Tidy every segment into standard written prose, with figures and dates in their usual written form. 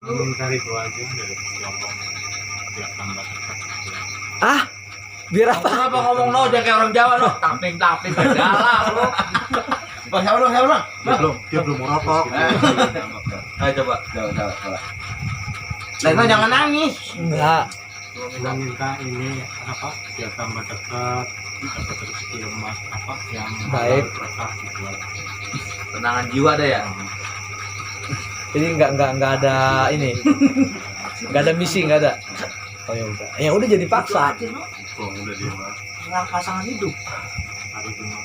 Dari gua aja dari Tiongkok biar tambah dekat. Ah, biar apa? Kenapa ngomong no jangan kayak orang Jawa no? Tamping jalan lo. Bang, siapa dong? Dia belum merokok. Ayo coba. Lena jangan nangis. Enggak. Gua minta ini apa? Biar tambah dekat, dapat rezeki emas apa yang Baik. berkah gitu. Tenangan jiwa deh ya. Jadi enggak ada ini. Enggak ada misi, enggak ada. Oh ya udah. Ya udah jadi paksa. Kok udah dia mah Orang pasangan hidup. hari itu mah.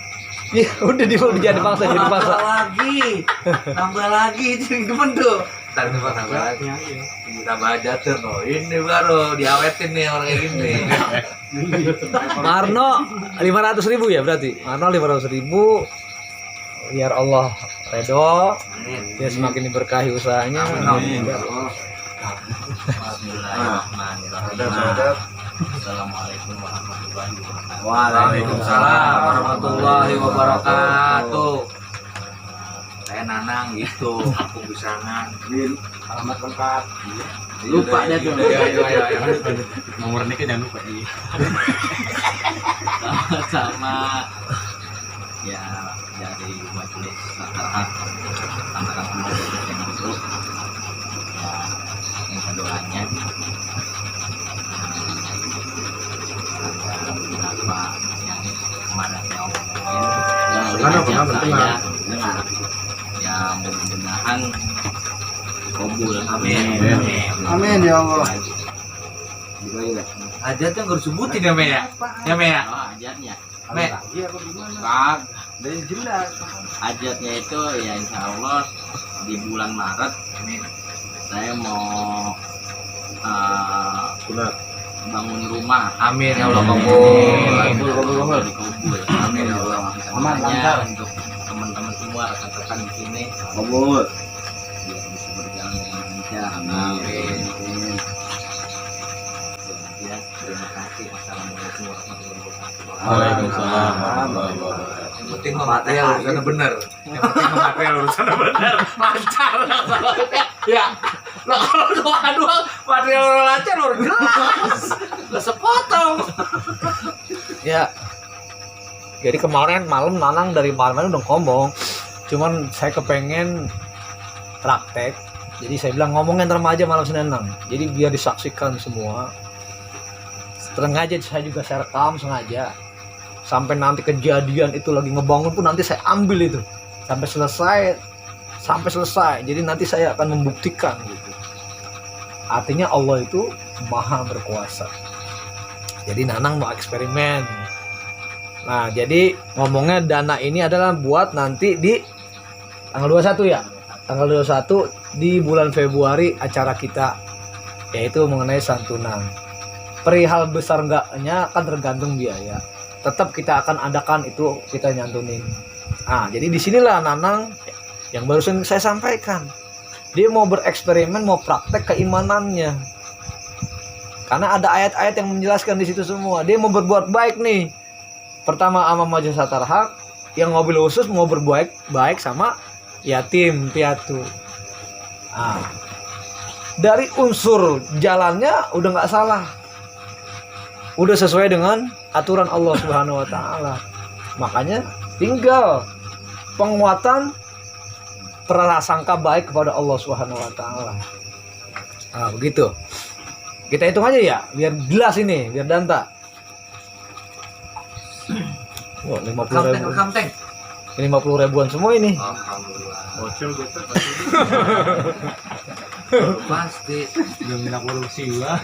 Ya udah jadi paksa, jadi paksa. Nambah lagi itu yang demen tuh. Ntar coba tambah lagi. Ya, iya. Tambah aja tuh no. Ini baru diawetin nih orang kayak gini. Marno 500.000 ya berarti. Marno 500.000 biar Allah redho, dia semakin diberkahi usahanya. Amin. Bismillahirrahmanirrahim. Assalamualaikum warahmatullahi wabarakatuh. Waalaikumsalam warahmatullahi wabarakatuh. Saya Nanang gitu, aku bisangan. Alamat lengkap. Lupa deh tuh. Ayo. Nomor nikah jangan lupa ini. Sama ya dari majelis Satarhak Tangerang Timur yang itu ya minta doanya ada beberapa yang kemarin saya omongin saya ya mudah-mudahan kabul amin Amin ya Allah. Hajatnya nggak disebutin ya Mea ya Mea hajatnya Me, Kak, Dari jelas. hajatnya itu ya insya Allah di bulan Maret saya mau bangun rumah. Amin ya Allah kabul. Amin ya Allah. Aman, Semuanya lancar. untuk teman-teman semua rekan-rekan di sini Kabul. biar bisa berjalan dengan lancar. Amin. Ya, terima kasih. Wassalamualaikum warahmatullahi wabarakatuh. Waalaikumsalam. Yang penting material urusannya bener. Yang penting material urusannya bener. Lancar. Ya. Nah kalau doang material lancar udah jelas. Gak sepotong. Ya. Jadi kemarin malam Nanang dari malam udah ngomong. Cuman saya kepengen praktek. Jadi saya bilang ngomongin remaja malam Senin Nang. Jadi biar disaksikan semua. Sengaja saya juga saya rekam sengaja. Sampai nanti kejadian itu lagi ngebangun pun nanti saya ambil itu sampai selesai. Jadi nanti saya akan membuktikan gitu. Artinya Allah itu maha berkuasa. Jadi Nanang mau eksperimen. Nah jadi ngomongnya dana ini adalah buat nanti di tanggal 21 ya. Tanggal 21 di bulan Februari acara kita yaitu mengenai santunan. Perihal besar enggaknya kan tergantung biaya. Tetap kita akan adakan itu kita nyantunin. Nah, jadi disinilah Nanang yang barusan saya sampaikan. Dia mau bereksperimen, mau praktek keimanannya. Karena ada ayat-ayat yang menjelaskan di situ semua. Dia mau berbuat baik nih. Pertama sama Majelis Satarhak, yang mobil khusus mau berbuat baik sama yatim piatu. Nah, dari unsur jalannya udah nggak salah. Udah sesuai dengan aturan Allah Subhanahu wa taala. Makanya tinggal penguatan prasangka baik kepada Allah Subhanahu wa taala. Nah, begitu. Kita hitung aja ya, biar jelas ini, biar danta. Wah, 50.000. Kamteng. 50 ribuan semua ini. Alhamdulillah. Bocil gitu. Pasti. Belum minta korupsi gua.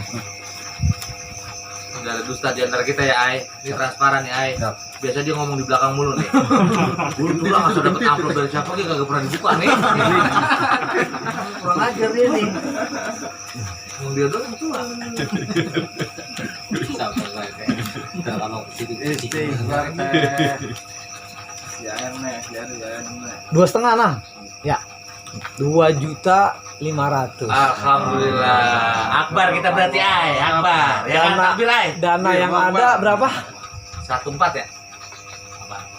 Udah ada dusta di antara kita ya, Ai. Ini transparan ya, Ai. Biasa dia ngomong di belakang mulu nih. Dulu lah masa dapet amplop dari siapa dia kagak pernah dibuka nih. Kurang ajar dia nih. Ngomong dia doang itu lah. Dua setengah nah. Ya. 2.500.000. Alhamdulillah. Akbar kita berarti, Ai. Akbar. Ya kan, ambil, Ai. Dana yang ada berapa? 14 ya?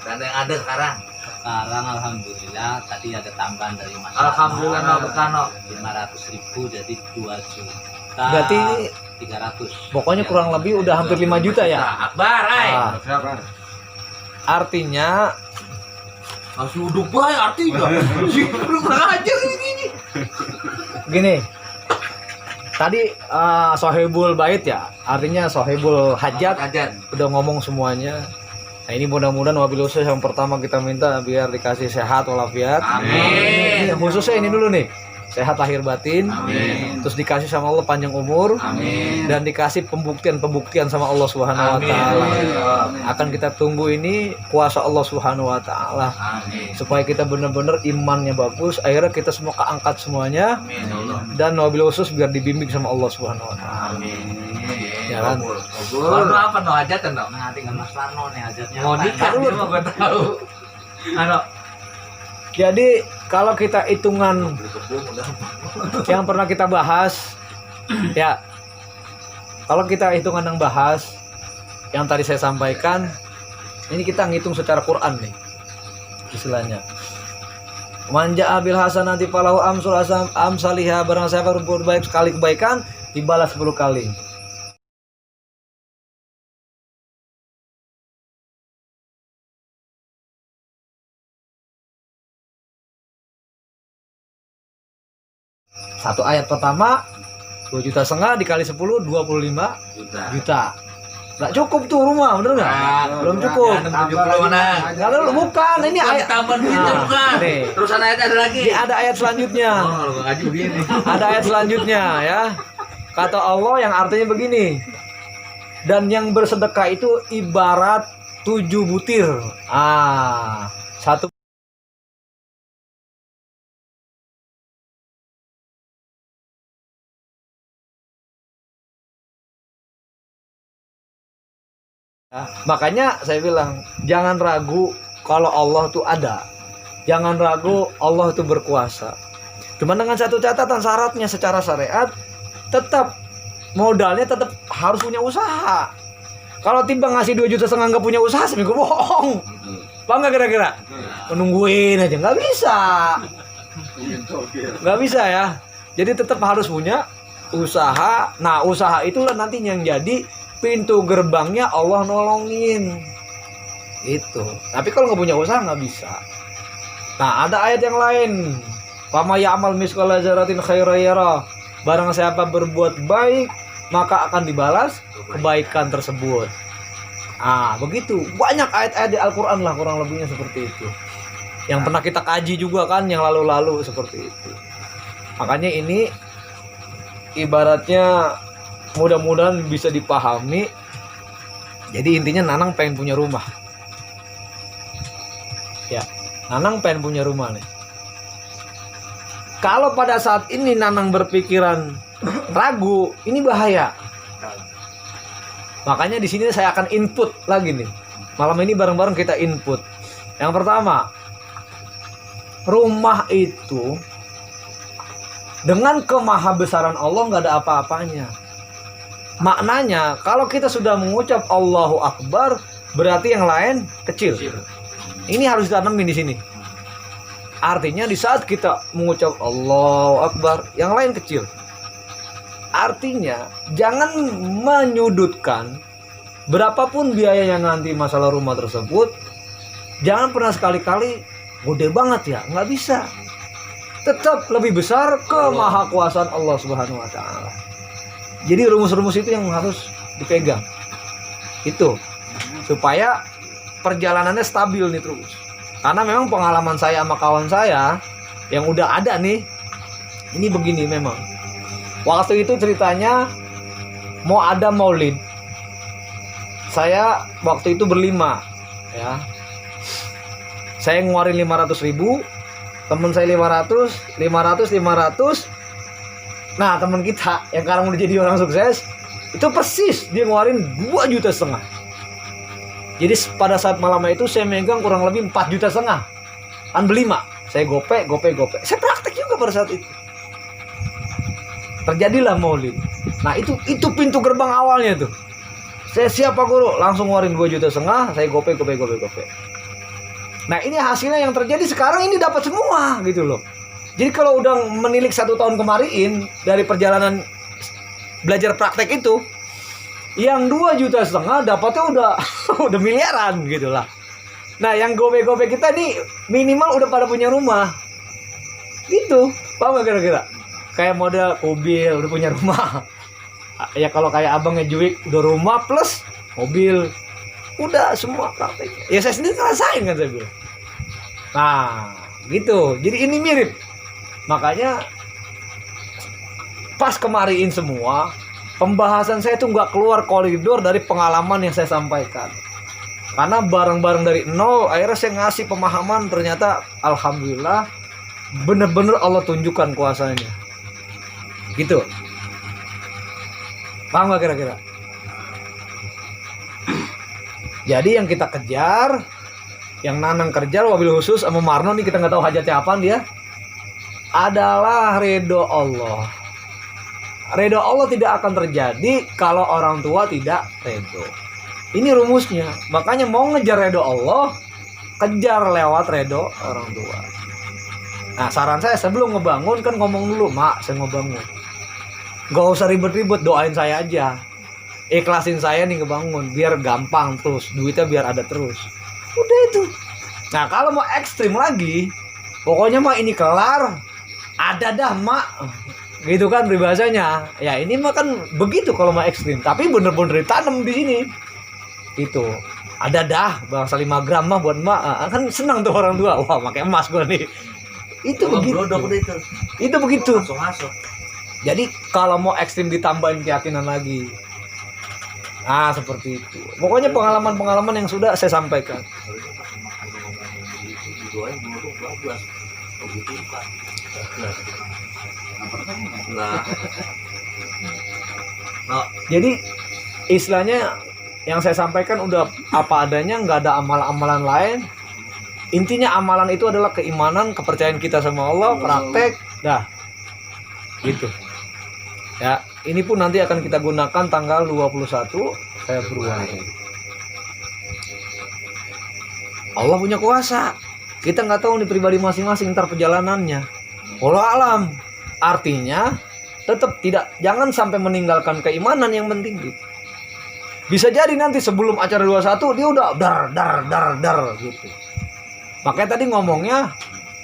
Dana yang ada sekarang Sekarang alhamdulillah tadi ada tambahan dari Mas. Alhamdulillah no berkano. 500.000 jadi 2 juta. Berarti 300. pokoknya kurang lebih udah hampir 5 juta ya. Akbar, Ah, artinya Masih uduk bae artinya. Kurang ajar ini. gini. Tadi sohibul bait ya, artinya sohibul hajat Hajat. udah ngomong semuanya. Nah ini mudah-mudahan wabil khusus yang pertama kita minta biar dikasih sehat walafiat. Amin. Yang khususnya ini dulu nih, sehat lahir batin. Amin. Terus dikasih sama Allah panjang umur. Amin. Dan dikasih pembuktian sama Allah Subhanahu wa taala. Akan kita tunggu ini kuasa Allah Subhanahu wa taala Amin. supaya kita benar-benar imannya bagus, akhirnya kita semua keangkat semuanya. Amin. Ya Allah. Dan wabil khusus biar dibimbing sama Allah Subhanahu wa taala. Amin. Ya kan? Warno apa no hajat no? Nah, tinggal Mas Warno nih hajatnya. Mau apa? nikah dulu mah gua tahu. Ano? Jadi kalau kita hitungan yang pernah kita bahas ya, kalau kita hitungan yang bahas yang tadi saya sampaikan, ini kita ngitung secara Quran nih istilahnya. Manja abil hasanati falahu amsul amsalihha, barang siapa berbuat baik sekali kebaikan dibalas 10 kali. Satu ayat pertama 2,5 juta dikali 10 25 juta. Nggak cukup tuh rumah, bener nggak? Belum cukup. 70 mana? Kalau bukan, ini ayat Tambahan gitu Nah, bukan. nih. Terus ayat ada lagi. Ini ada ayat selanjutnya. Oh, kalau nggak ngaji begini. Ada ayat selanjutnya ya. Kata Allah yang artinya begini. Dan yang bersedekah itu ibarat 7 butir. Satu makanya saya bilang jangan ragu kalau Allah tuh ada. Jangan ragu Allah itu berkuasa. Cuma dengan satu catatan, syaratnya secara syariat tetap modalnya tetap harus punya usaha. Kalau tiba ngasih 2,5 juta nggak punya usaha, seminggu bohong. Paham nggak kira-kira? Menungguin aja nggak bisa. Nggak bisa ya. Jadi tetap harus punya usaha. Nah usaha itulah nantinya yang jadi pintu gerbangnya Allah nolongin. Itu. Tapi kalau nggak punya usaha nggak bisa. Nah ada ayat yang lain. Fama ya'mal miskala dzarratin khairan yarah. Barang siapa berbuat baik maka akan dibalas kebaikan tersebut. Begitu. Banyak ayat-ayat di Al-Qur'an lah kurang lebihnya seperti itu. Yang pernah kita kaji juga kan yang lalu-lalu seperti itu. Makanya ini ibaratnya mudah-mudahan bisa dipahami. Jadi intinya Nanang pengen punya rumah. Ya, Nanang pengen punya rumah nih. Kalau pada saat ini Nanang berpikiran ragu, ini bahaya. Makanya di sini saya akan input lagi nih. Malam ini bareng-bareng kita input. Yang pertama, rumah itu dengan kemahabesaran Allah nggak ada apa-apanya. Maknanya kalau kita sudah mengucap Allahu Akbar, berarti yang lain kecil. Ini harus ditanamin di sini. Artinya di saat kita mengucap Allahu Akbar, yang lain kecil. Artinya jangan menyudutkan berapapun biayanya nanti masalah rumah tersebut. Jangan pernah sekali-kali gede banget ya, nggak bisa. Tetap lebih besar kemahakuasaan Allah Subhanahu wa taala. Jadi rumus-rumus itu yang harus dipegang. Itu supaya perjalanannya stabil nih terus. Karena memang pengalaman saya sama kawan saya yang udah ada nih, ini begini memang. Waktu itu ceritanya mau ada maulid. Saya waktu itu berlima ya. Saya ngeluarin 500.000, temen saya 500. Nah teman kita yang sekarang udah jadi orang sukses itu persis dia ngeluarin 2,5 juta. Jadi pada saat malamnya itu saya megang kurang lebih 4,5 juta kan berlima. Saya gope. Saya praktek juga pada saat itu. Terjadilah maulid. Nah itu pintu gerbang awalnya tuh. Saya siap Pak Guru, langsung ngeluarin 2,5 juta, saya gope. Nah ini hasilnya yang terjadi sekarang ini dapat semua gitu loh. Jadi kalau udah menilik 1 tahun kemarin dari perjalanan belajar praktek itu, yang 2,5 juta dapatnya udah udah miliaran gitu lah. Nah yang gobe-gobe kita nih minimal udah pada punya rumah. Gitu, paham gak kira-kira? Kayak model mobil udah punya rumah. Ya kalau kayak abangnya Juwik udah rumah plus mobil, udah semua prakteknya. Ya saya sendiri ngerasain kan saya bilang. Nah gitu, jadi ini mirip. Makanya pas kemarin semua pembahasan saya itu nggak keluar koridor dari pengalaman yang saya sampaikan. Karena bareng-bareng dari nol, akhirnya saya ngasih pemahaman, ternyata alhamdulillah bener-bener Allah tunjukkan kuasanya. Gitu. Paham gak kira-kira? Jadi yang kita kejar, yang Nanang kejar, wabil khusus sama Marno nih kita nggak tahu hajatnya apaan dia, adalah ridho Allah. Ridho Allah tidak akan terjadi kalau orang tua tidak ridho. Ini rumusnya. Makanya mau ngejar ridho Allah, kejar lewat ridho orang tua. Nah saran saya sebelum ngebangun kan ngomong dulu, Mak saya mau bangun. Gak usah ribet-ribet, doain saya aja. Ikhlasin saya nih ngebangun, biar gampang terus, duitnya biar ada terus. Udah itu. Nah kalau mau ekstrim lagi, pokoknya mah ini kelar, ada dah Mak. Gitu kan peribahasanya. Ya ini mah kan begitu kalau mau ekstrim, tapi bener-bener ditanam di sini. Itu ada dah bangsa 5 gram mah buat Mak. Kan senang tuh orang tua. Wah pakai emas gua nih. Itu begitu. Itu begitu. Langsung masuk. Jadi kalau mau ekstrim ditambahin keyakinan lagi. Nah seperti itu. Pokoknya pengalaman-pengalaman yang sudah saya sampaikan. Jadi istilahnya yang saya sampaikan udah apa adanya, nggak ada amalan-amalan lain. Intinya amalan itu adalah keimanan, kepercayaan kita sama Allah, praktek, dah. Gitu. Ya, ini pun nanti akan kita gunakan tanggal 21 Februari. Allah punya kuasa. Kita nggak tahu nih pribadi masing-masing ntar perjalanannya. Wallahu alam. Artinya tetap jangan sampai meninggalkan keimanan yang penting gitu. Bisa jadi nanti sebelum acara 21 dia udah dar gitu. Makanya tadi ngomongnya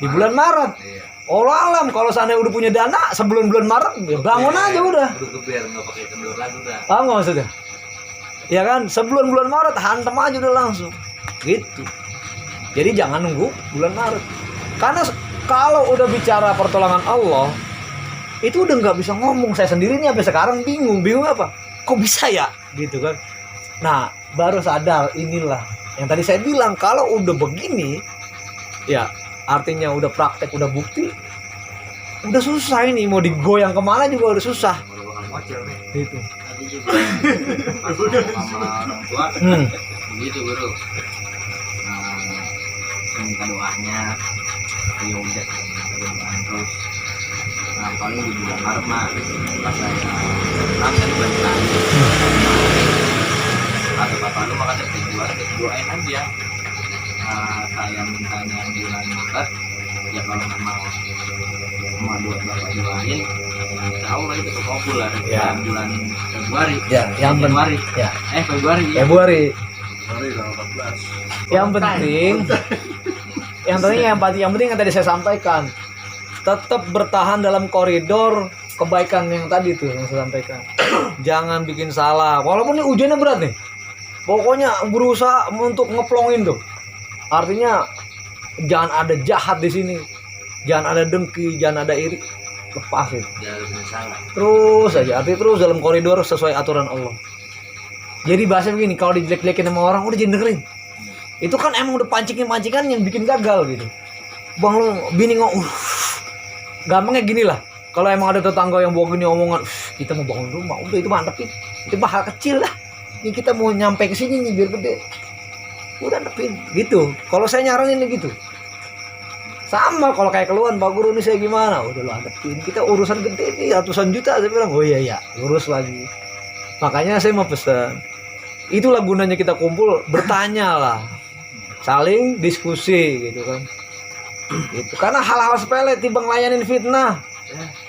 di bulan Maret. Allah alam kalau sana udah punya dana sebelum bulan Maret ya bangun aja udah. Udah geber nggak pakai kendor lagi udah. Paham nggak maksudnya? Ya kan sebelum bulan Maret hantem aja udah langsung. Gitu. Jadi jangan nunggu bulan Maret. Karena kalau udah bicara pertolongan Allah itu udah nggak bisa ngomong. Saya sendiri nih sampai sekarang bingung apa? Kok bisa ya? Gitu kan. Nah baru sadar inilah yang tadi saya bilang, kalau udah begini ya artinya udah praktek, udah bukti, udah susah ini mau digoyang kemana juga udah susah gitu. Tadi juga pas ngomong sama orang tua begitu Guru. Minta doanya, ya udah doain terus. Nah paling di bulan Maret mah pas saya praktek balik kata bapak lu makanya doain aja. Saya mintanya bulan Maret, ya kalau memang mau doain, insya Allah itu kabul lah ya. Bulan Februari. Ya, yang Januari. Ya. Februari. Ya. Februari. Yang penting yang tadi saya sampaikan, tetap bertahan dalam koridor kebaikan yang tadi tuh yang saya sampaikan. Jangan bikin salah, walaupun ini ujiannya berat nih. Pokoknya berusaha untuk ngeplongin tuh. Artinya jangan ada jahat di sini, jangan ada dengki, jangan ada iri, lepas itu. Terus aja, artinya terus dalam koridor sesuai aturan Allah. Jadi bahasa begini, kalau dijelek-jelekin sama orang udah jangan dengerin. Itu kan emang udah pancingan yang bikin gagal gitu. Bang lu bini gampangnya gini lah. Kalau emang ada tetangga yang bawa gini omongan, kita mau bangun rumah, udah itu mantepin. Itu hal kecil lah. Ini kita mau nyampe ke sini nih biar gede. Udah antepin gitu. Kalau saya nyaranin gitu. Sama kalau kayak keluhan, Pak Guru ini saya gimana? Udah lo antepin. Kita urusan gede nih ratusan juta. Saya bilang, oh iya urus lagi. Makanya saya mau pesan. Itulah gunanya kita kumpul, bertanya lah. saling diskusi gitu kan. Itu karena hal-hal sepele timbang layanin fitnah.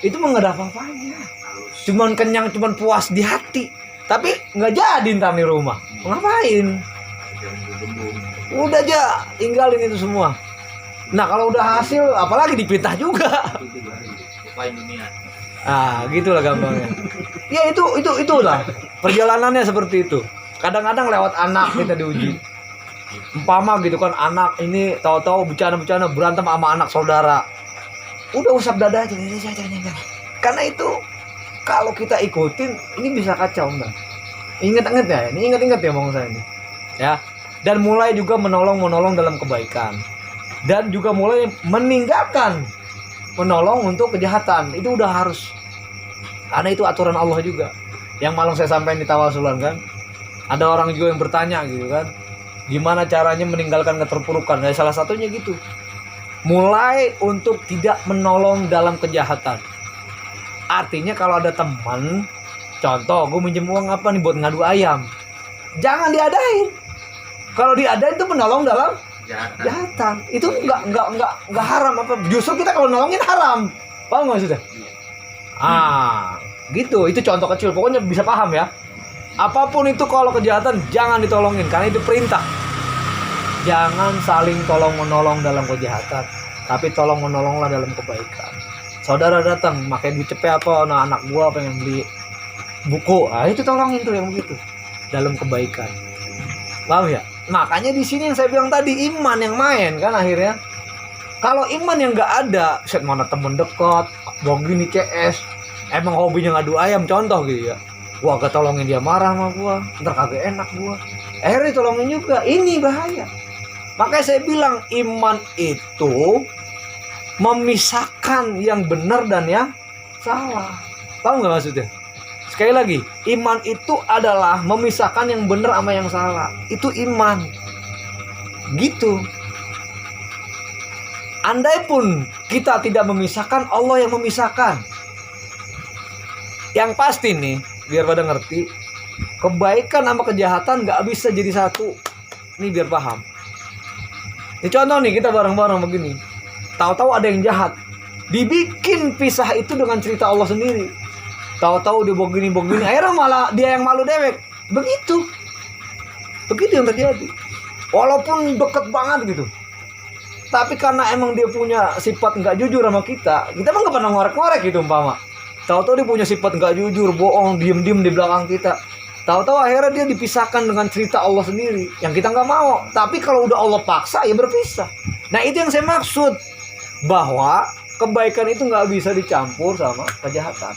Itu mah nggak ada apa-apanya. Cuman kenyang, cuman puas di hati. Tapi nggak jadi ntar di rumah. Ngapain? Udah aja tinggalin itu semua. Nah kalau udah hasil, apalagi dipitah juga. Lupain dunia. Ah, gitulah gampangnya. Ya itulah perjalanannya seperti itu. Kadang-kadang lewat anak kita diuji. Umpama gitu kan, anak ini tahu-tahu bercanda berantem sama anak saudara. Udah usap dada aja. Karena itu kalau kita ikutin ini bisa kacau, Mbak. Ingat-ingat ya, ini ingat-ingat ya ngomong saya ini. Ya. Dan mulai juga menolong dalam kebaikan. Dan juga mulai meninggalkan menolong untuk kejahatan. Itu udah harus. Karena itu aturan Allah juga. Yang malam saya sampaikan di tawasulan kan. Ada orang juga yang bertanya gitu kan. Gimana caranya meninggalkan keterpurukan? Nah, salah satunya gitu. Mulai untuk tidak menolong dalam kejahatan. Artinya kalau ada teman, contoh gue minjem uang apa nih buat ngadu ayam. Jangan diadain. Kalau diadain itu menolong dalam kejahatan. Itu enggak haram apa? Justru kita kalau nolongin haram. Paham enggak sudah? Gitu. Itu contoh kecil. Pokoknya bisa paham ya. Apapun itu kalau kejahatan jangan ditolongin karena itu perintah. Jangan saling tolong menolong dalam kejahatan, tapi tolong menolonglah dalam kebaikan. Saudara datang pakai duit cepet apa, nah anak gua pengen beli buku, itu tolongin tuh yang begitu dalam kebaikan. Paham ya? Makanya di sini yang saya bilang tadi iman yang main kan akhirnya. Kalau iman yang nggak ada, set mana temen dekat, bang gini CS, emang hobinya ngadu ayam contoh gitu ya. Gua agak tolongin dia marah sama gua, ntar kagak enak gua. Akhirnya tolongin juga, ini bahaya. Makanya saya bilang iman itu memisahkan yang benar dan yang salah. Tahu nggak maksudnya? Sekali lagi, iman itu adalah memisahkan yang benar sama yang salah. Itu iman. Gitu. Andai pun kita tidak memisahkan, Allah yang memisahkan. Yang pasti nih, biar pada ngerti, kebaikan sama kejahatan nggak bisa jadi satu. Ini biar paham. Ini contoh nih, kita bareng-bareng begini. Tahu-tahu ada yang jahat. Dibikin pisah itu dengan cerita Allah sendiri. Tahu-tahu dia begini, akhirnya malah dia yang malu dewek. Begitu yang terjadi. Walaupun deket banget gitu. Tapi karena emang dia punya sifat nggak jujur sama kita mah nggak pernah ngorek-ngorek gitu umpama. Tahu-tahu dia punya sifat nggak jujur, bohong, diem-diem di belakang kita. Tahu-tahu akhirnya dia dipisahkan dengan cerita Allah sendiri yang kita nggak mau. Tapi kalau udah Allah paksa ya berpisah. Nah itu yang saya maksud, bahwa kebaikan itu nggak bisa dicampur sama kejahatan.